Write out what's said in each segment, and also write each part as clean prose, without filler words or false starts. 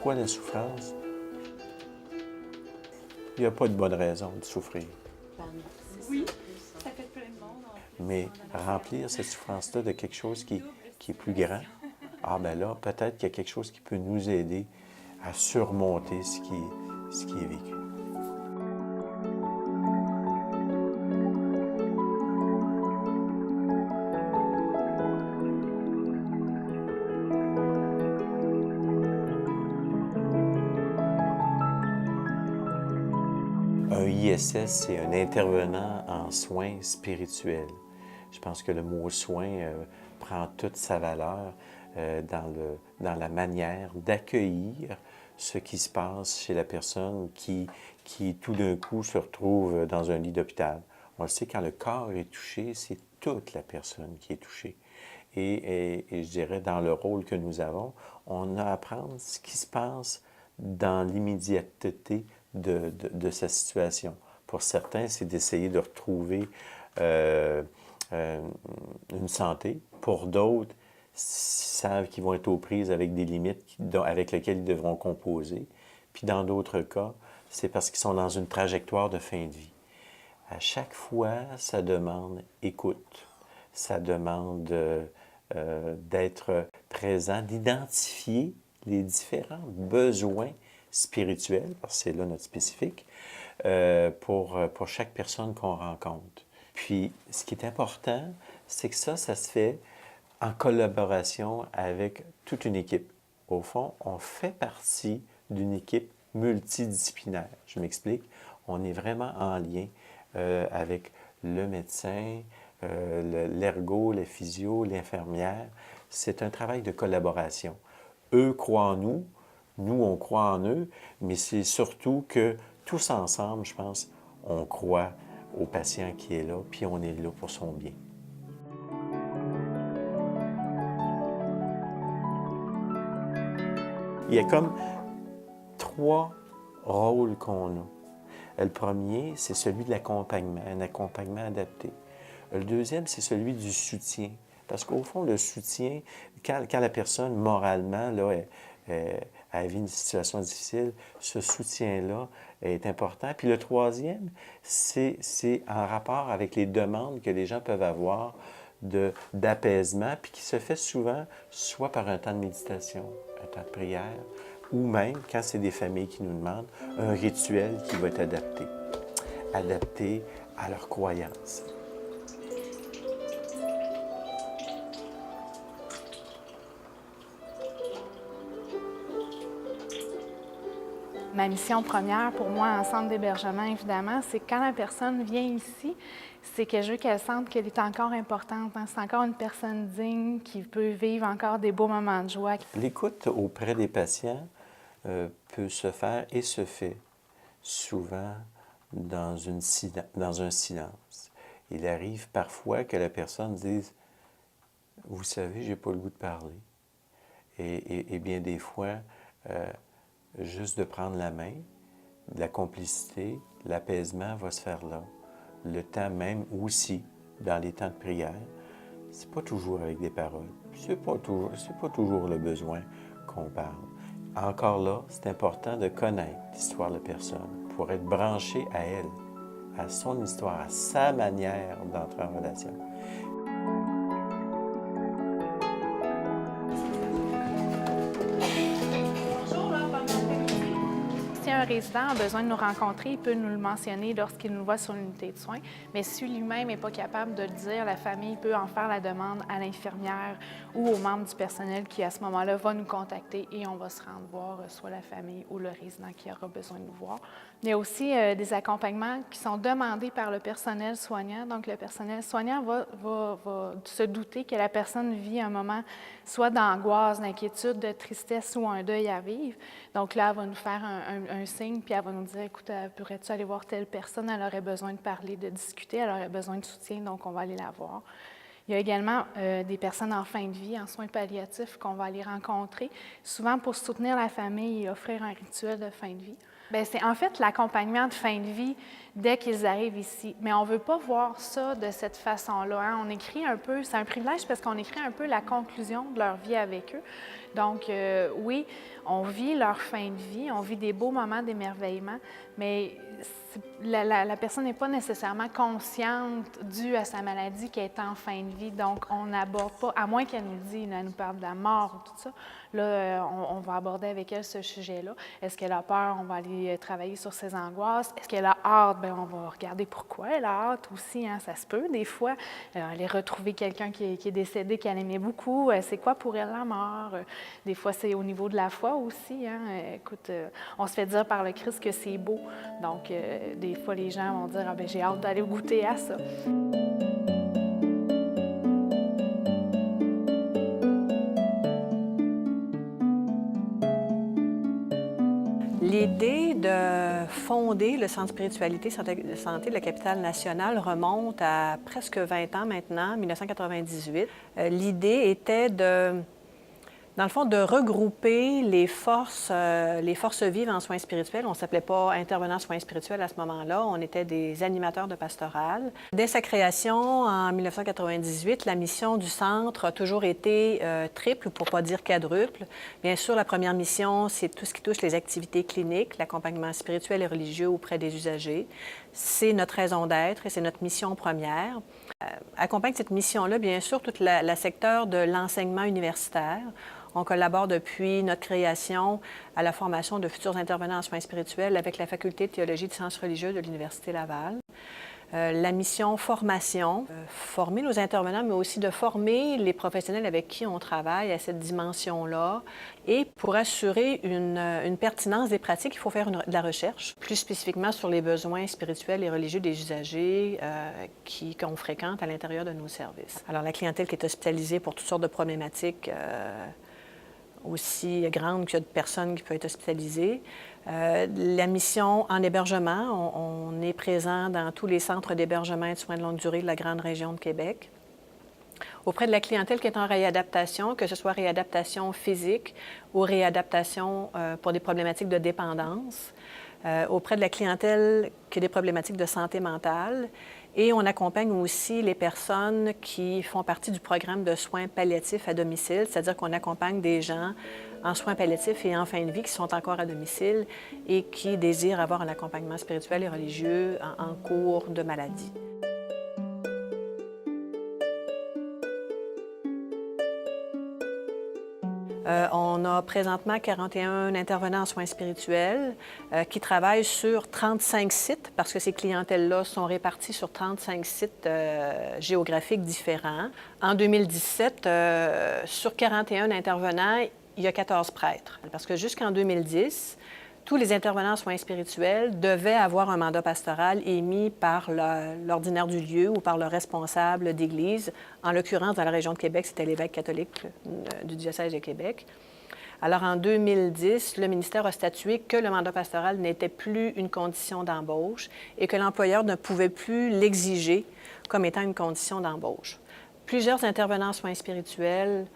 Pourquoi la souffrance? Il n'y a pas de bonne raison de souffrir. Oui, ça fait plein de monde. Mais remplir cette souffrance-là de quelque chose qui est plus grand, ah ben là, peut-être qu'il y a quelque chose qui peut nous aider à surmonter ce qui est vécu. Un ISS, c'est un intervenant en soins spirituels. Je pense que le mot soin prend toute sa valeur dans la manière d'accueillir ce qui se passe chez la personne qui tout d'un coup se retrouve dans un lit d'hôpital. On le sait, quand le corps est touché, c'est toute la personne qui est touchée. Et je dirais, dans le rôle que nous avons, on a à apprendre ce qui se passe dans l'immédiateté de sa situation. Pour certains, c'est d'essayer de retrouver une santé. Pour d'autres, ils savent qu'ils vont être aux prises avec des limites avec lesquelles ils devront composer. Puis dans d'autres cas, c'est parce qu'ils sont dans une trajectoire de fin de vie. À chaque fois, ça demande écoute, ça demande d'être présent, d'identifier les différents besoins spirituels, parce que c'est là notre spécifique, pour chaque personne qu'on rencontre. Puis, ce qui est important, c'est que ça se fait en collaboration avec toute une équipe. Au fond, on fait partie d'une équipe multidisciplinaire. Je m'explique. On est vraiment en lien avec le médecin, l'ergo, la physio, l'infirmière. C'est un travail de collaboration. Eux croient en nous, nous, on croit en eux, mais c'est surtout que tous ensemble, je pense, on croit au patient qui est là, puis on est là pour son bien. Il y a comme 3 rôles qu'on a. Le premier, c'est celui de l'accompagnement, un accompagnement adapté. Le deuxième, c'est celui du soutien. Parce qu'au fond, le soutien, quand la personne, moralement, là, elle vit une situation difficile, ce soutien-là est important. Puis le troisième, c'est en rapport avec les demandes que les gens peuvent avoir d'apaisement, puis qui se fait souvent soit par un temps de méditation, un temps de prière, ou même, quand c'est des familles qui nous demandent, un rituel qui va être adapté à leurs croyances. Ma mission première pour moi en centre d'hébergement, évidemment, c'est quand la personne vient ici, c'est que je veux qu'elle sente qu'elle est encore importante. Hein? C'est encore une personne digne qui peut vivre encore des beaux moments de joie. L'écoute auprès des patients peut se faire et se fait souvent dans un silence. Il arrive parfois que la personne dise « Vous savez, je n'ai pas le goût de parler. » Et bien des fois, juste de prendre la main, de la complicité, l'apaisement va se faire là. Le temps même aussi, dans les temps de prière, c'est pas toujours avec des paroles. C'est pas toujours le besoin qu'on parle. Encore là, c'est important de connaître l'histoire de la personne pour être branché à elle, à son histoire, à sa manière d'entrer en relation. Si un résident a besoin de nous rencontrer, il peut nous le mentionner lorsqu'il nous voit sur l'unité de soins. Mais si lui-même n'est pas capable de le dire, la famille peut en faire la demande à l'infirmière ou aux membres du personnel qui, à ce moment-là, va nous contacter et on va se rendre voir soit la famille ou le résident qui aura besoin de nous voir. Il y a aussi des accompagnements qui sont demandés par le personnel soignant. Donc, le personnel soignant va se douter que la personne vit un moment soit d'angoisse, d'inquiétude, de tristesse ou un deuil à vivre. Donc là, elle va nous faire un signe, puis elle va nous dire, écoute, pourrais-tu aller voir telle personne? Elle aurait besoin de parler, de discuter, elle aurait besoin de soutien, donc on va aller la voir. Il y a également des personnes en fin de vie, en soins palliatifs, qu'on va aller rencontrer, souvent pour soutenir la famille et offrir un rituel de fin de vie. Bien, c'est en fait l'accompagnement de fin de vie dès qu'ils arrivent ici. Mais on ne veut pas voir ça de cette façon-là. Hein. On écrit un peu, c'est un privilège parce qu'on écrit un peu la conclusion de leur vie avec eux. Donc, oui, on vit leur fin de vie, on vit des beaux moments d'émerveillement, mais la personne n'est pas nécessairement consciente, due à sa maladie, qu'elle est en fin de vie. Donc, on n'aborde pas, à moins qu'elle nous parle de la mort ou tout ça, là, on va aborder avec elle ce sujet-là. Est-ce qu'elle a peur? On va aller travailler sur ses angoisses. Est-ce qu'elle a hâte? Bien, on va regarder pourquoi elle a hâte aussi. Hein, ça se peut, des fois. Aller retrouver quelqu'un qui est décédé, qu'elle aimait beaucoup. C'est quoi pour elle la mort? Des fois, c'est au niveau de la foi aussi. Hein. Écoute, on se fait dire par le Christ que c'est beau. Donc, des fois, les gens vont dire « Ah bien, j'ai hâte d'aller goûter à ça ». L'idée de fonder le Centre spiritualité santé de la capitale nationale remonte à presque 20 ans maintenant, 1998. L'idée était dans le fond, de regrouper les forces vives en soins spirituels. On ne s'appelait pas intervenants soins spirituels à ce moment-là, on était des animateurs de pastoral. Dès sa création, en 1998, la mission du centre a toujours été triple, pour ne pas dire quadruple. Bien sûr, la première mission, c'est tout ce qui touche les activités cliniques, l'accompagnement spirituel et religieux auprès des usagers. C'est notre raison d'être et c'est notre mission première. Accompagne cette mission-là, bien sûr, tout le secteur de l'enseignement universitaire. On collabore depuis notre création à la formation de futurs intervenants en soins spirituels avec la Faculté de théologie et de sciences religieuses de l'Université Laval. La mission formation, former nos intervenants, mais aussi de former les professionnels avec qui on travaille à cette dimension-là. Et pour assurer une pertinence des pratiques, il faut faire de la recherche, plus spécifiquement sur les besoins spirituels et religieux des usagers qu'on fréquente à l'intérieur de nos services. Alors, la clientèle qui est hospitalisée pour toutes sortes de problématiques aussi grande qu'il y a de personnes qui peuvent être hospitalisées. La mission en hébergement, on est présent dans tous les centres d'hébergement et de soins de longue durée de la grande région de Québec. Auprès de la clientèle qui est en réadaptation, que ce soit réadaptation physique ou réadaptation pour des problématiques de dépendance, auprès de la clientèle qui a des problématiques de santé mentale. Et on accompagne aussi les personnes qui font partie du programme de soins palliatifs à domicile, c'est-à-dire qu'on accompagne des gens en soins palliatifs et en fin de vie qui sont encore à domicile et qui désirent avoir un accompagnement spirituel et religieux en cours de maladie. On a présentement 41 intervenants en soins spirituels qui travaillent sur 35 sites parce que ces clientèles-là sont réparties sur 35 sites géographiques différents. En 2017, sur 41 intervenants, il y a 14 prêtres. Parce que jusqu'en 2010, tous les intervenants en soins spirituels devaient avoir un mandat pastoral émis par l'ordinaire du lieu ou par le responsable d'église. En l'occurrence, dans la région de Québec, c'était l'évêque catholique du diocèse de Québec. Alors, en 2010, le ministère a statué que le mandat pastoral n'était plus une condition d'embauche et que l'employeur ne pouvait plus l'exiger comme étant une condition d'embauche. Plusieurs intervenants en soins spirituels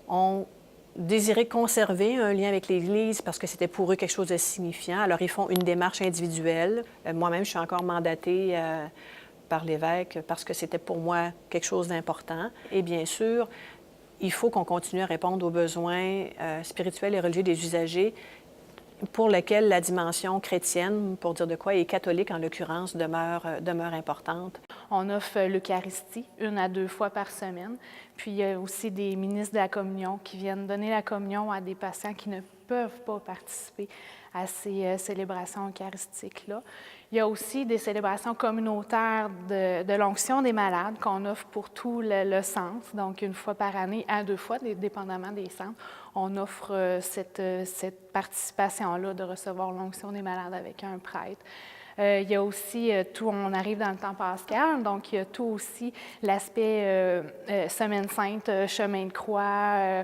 ont désiré conserver un lien avec l'Église parce que c'était pour eux quelque chose de signifiant. Alors, ils font une démarche individuelle. Moi-même, je suis encore mandatée par l'évêque parce que c'était pour moi quelque chose d'important. Et bien sûr, il faut qu'on continue à répondre aux besoins spirituels et religieux des usagers pour lesquels la dimension chrétienne, pour dire de quoi, et catholique en l'occurrence, demeure importante. On offre l'Eucharistie 1 à 2 fois par semaine. Puis il y a aussi des ministres de la communion qui viennent donner la communion à des patients qui ne peuvent pas participer à ces célébrations eucharistiques-là. Il y a aussi des célébrations communautaires de l'onction des malades qu'on offre pour tout le centre, donc 1 fois par année à 2 fois, dépendamment des centres. On offre cette participation-là de recevoir l'onction des malades avec un prêtre. Il y a aussi tout, on arrive dans le temps pascal, donc il y a tout aussi l'aspect Semaine sainte, chemin de croix,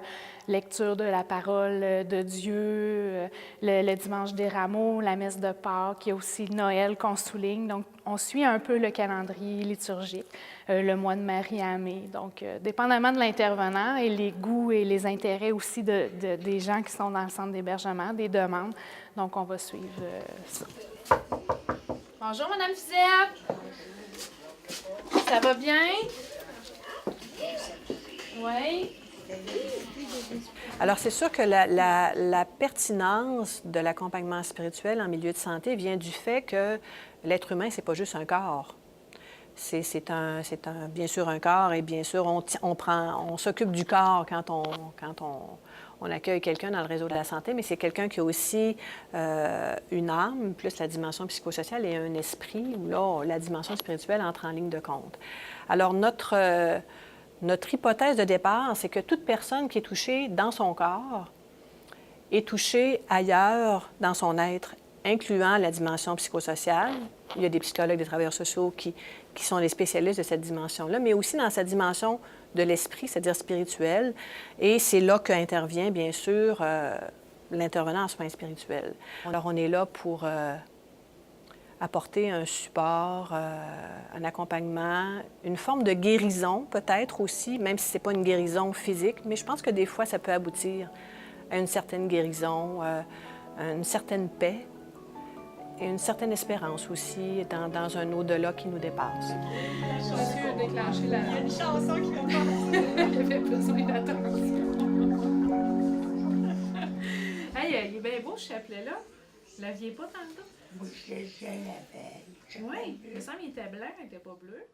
lecture de la parole de Dieu, le dimanche des rameaux, la messe de Pâques, il y a aussi Noël qu'on souligne. Donc, on suit un peu le calendrier liturgique, le mois de Marie à mai. Donc, dépendamment de l'intervenant et les goûts et les intérêts aussi des gens qui sont dans le centre d'hébergement, des demandes. Donc, on va suivre ça. Bonjour, Madame Fizette. Ça va bien? Oui. Alors, c'est sûr que la pertinence de l'accompagnement spirituel en milieu de santé vient du fait que l'être humain, c'est pas juste un corps. C'est bien sûr un corps et bien sûr, on s'occupe du corps quand on accueille quelqu'un dans le réseau de la santé, mais c'est quelqu'un qui a aussi une âme, plus la dimension psychosociale et un esprit, où là, la dimension spirituelle entre en ligne de compte. Alors, notre hypothèse de départ, c'est que toute personne qui est touchée dans son corps est touchée ailleurs dans son être, incluant la dimension psychosociale. Il y a des psychologues, des travailleurs sociaux qui sont les spécialistes de cette dimension-là, mais aussi dans sa dimension de l'esprit, c'est-à-dire spirituelle. Et c'est là qu'intervient, bien sûr, l'intervenant en soins spirituels. Alors, on est là pour apporter un support, un accompagnement, une forme de guérison peut-être aussi, même si ce n'est pas une guérison physique, mais je pense que des fois, ça peut aboutir à une certaine guérison, une certaine paix et une certaine espérance aussi dans un au-delà qui nous dépasse. Monsieur a déclenché la... Il y a une chanson qui a passé. Il avait besoin d'attention. Hey, il est bien beau ce chapelet-là. Vous l'aviez pas tantôt? Oui, je l'avais. Oui, il me semble qu'il était blanc, il n'était pas bleu.